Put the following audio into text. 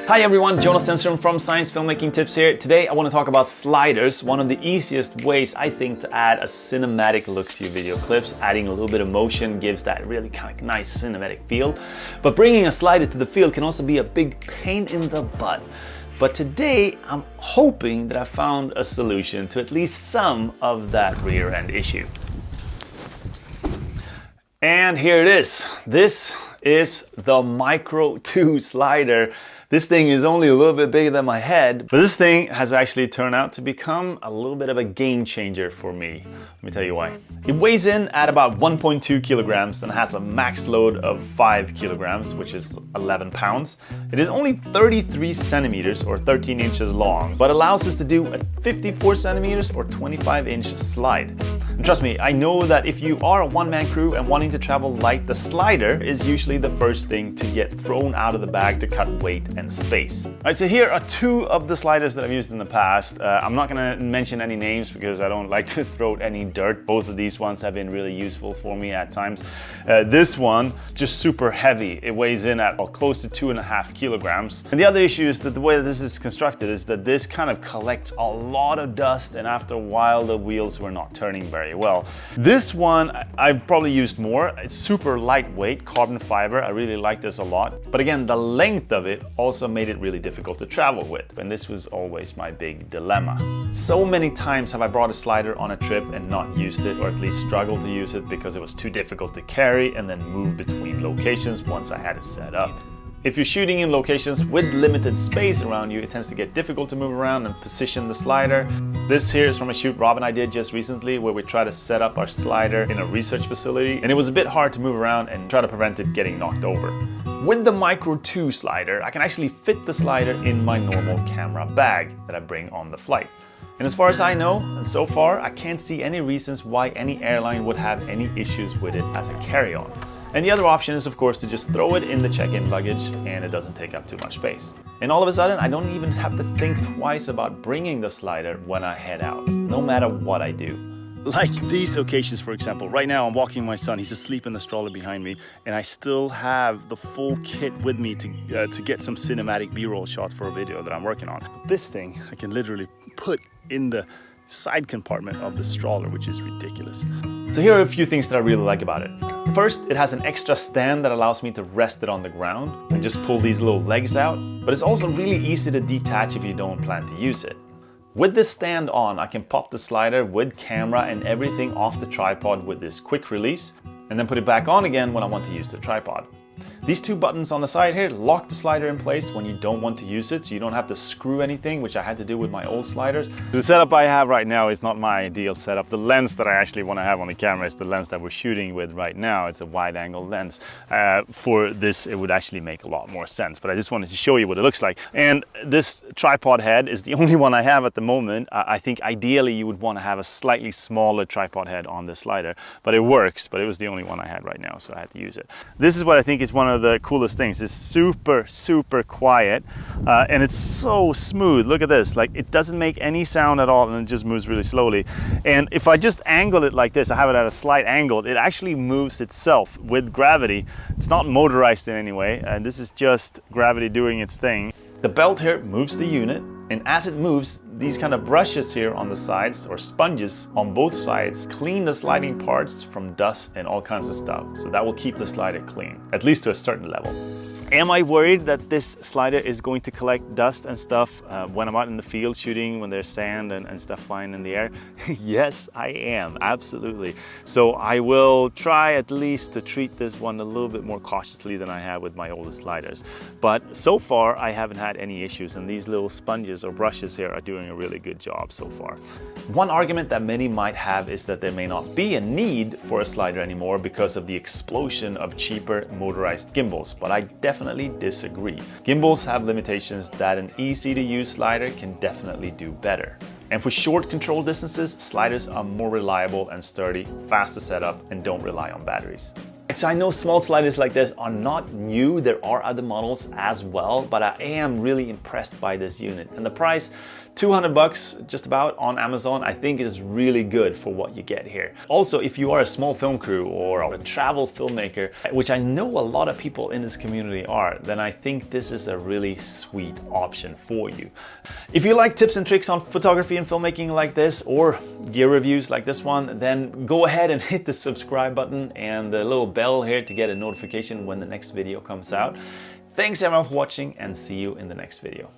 Hi everyone, Jonas Stenström from Science Filmmaking Tips here. Today I want to talk about sliders, one of the easiest ways I think to add a cinematic look to your video clips. Adding a little bit of motion gives that really kind of nice cinematic feel. But bringing a slider to the field can also be a big pain in the butt. But today I'm hoping that I found a solution to at least some of that rear end issue. And here it is. This is the Micro 2 slider. This thing is only a little bit bigger than my head, but this thing has actually turned out to become a little bit of a game changer for me. Let me tell you why. It weighs in at about 1.2 kilograms and has a max load of 5 kilograms, which is 11 pounds. It is only 33 centimeters or 13 inches long, but allows us to do a 54 centimeters or 25-inch slide. And trust me, I know that if you are a one-man crew and wanting to travel light, the slider is usually the first thing to get thrown out of the bag to cut weight and space. All right, so here are two of the sliders that I've used in the past. I'm not gonna mention any names because I don't like to throw any dirt. Both of these ones have been really useful for me at times. This one is just super heavy. It weighs in at close to 2.5 kilograms. And the other issue is that the way that this is constructed is that this kind of collects a lot of dust, and after a while the wheels were not turning very well. This one I've probably used more. It's super lightweight, carbon fiber. I really like this a lot. But again, the length of it also made it really difficult to travel with, and this was always my big dilemma. So many times have I brought a slider on a trip and not used it, or at least struggled to use it because it was too difficult to carry and then move between locations once I had it set up. If you're shooting in locations with limited space around you, it tends to get difficult to move around and position the slider. This here is from a shoot Rob and I did just recently where we tried to set up our slider in a research facility, and it was a bit hard to move around and try to prevent it getting knocked over. With the Micro 2 slider, I can actually fit the slider in my normal camera bag that I bring on the flight. And as far as I know, and so far, I can't see any reasons why any airline would have any issues with it as a carry-on. And the other option is, of course, to just throw it in the check-in luggage and it doesn't take up too much space. And all of a sudden, I don't even have to think twice about bringing the slider when I head out, no matter what I do. Like these occasions, for example. Right now I'm walking my son, he's asleep in the stroller behind me, and I still have the full kit with me to get some cinematic B-roll shots for a video that I'm working on. This thing I can literally put in the side compartment of the stroller, which is ridiculous. So here are a few things that I really like about it. First, it has an extra stand that allows me to rest it on the ground and just pull these little legs out, but it's also really easy to detach if you don't plan to use it. With this stand on, I can pop the slider with camera and everything off the tripod with this quick release, and then put it back on again when I want to use the tripod. These two buttons on the side here lock the slider in place when you don't want to use it, so you don't have to screw anything, which I had to do with my old sliders. The setup I have right now is not my ideal setup. The lens that I actually want to have on the camera is the lens that we're shooting with right now. It's a wide-angle lens. For this, it would actually make a lot more sense, but I just wanted to show you what it looks like. And this tripod head is the only one I have at the moment. I think ideally you would want to have a slightly smaller tripod head on the slider, but it works, but it was the only one I had right now, so I had to use it. This is what I think is one of the coolest things. It's super quiet, and it's so smooth. Look at this, like it doesn't make any sound at all, and it just moves really slowly. And if I just angle it like this, I have it at a slight angle, it actually moves itself with gravity. It's not motorized in any way, and this is just gravity doing its thing. The belt here moves the unit, and as it moves, these kind of brushes here on the sides, or sponges on both sides, clean the sliding parts from dust and all kinds of stuff. So that will keep the slider clean, at least to a certain level. Am I worried that this slider is going to collect dust and stuff when I'm out in the field shooting, when there's sand and stuff flying in the air? Yes, I am, absolutely. So I will try at least to treat this one a little bit more cautiously than I have with my oldest sliders. But so far, I haven't had any issues, and these little sponges or brushes here are doing a really good job so far. One argument that many might have is that there may not be a need for a slider anymore because of the explosion of cheaper motorized gimbals, but I definitely disagree. Gimbals have limitations that an easy-to-use slider can definitely do better. And for short control distances, sliders are more reliable and sturdy, fast to set up, and don't rely on batteries. So I know small sliders like this are not new. There are other models as well, but I am really impressed by this unit. And the price, 200 bucks just about on Amazon, I think is really good for what you get here. Also, if you are a small film crew or a travel filmmaker, which I know a lot of people in this community are, then I think this is a really sweet option for you. If you like tips and tricks on photography and filmmaking like this, or gear reviews like this one, then go ahead and hit the subscribe button and the little bell here to get a notification when the next video comes out. Thanks everyone for watching, and see you in the next video.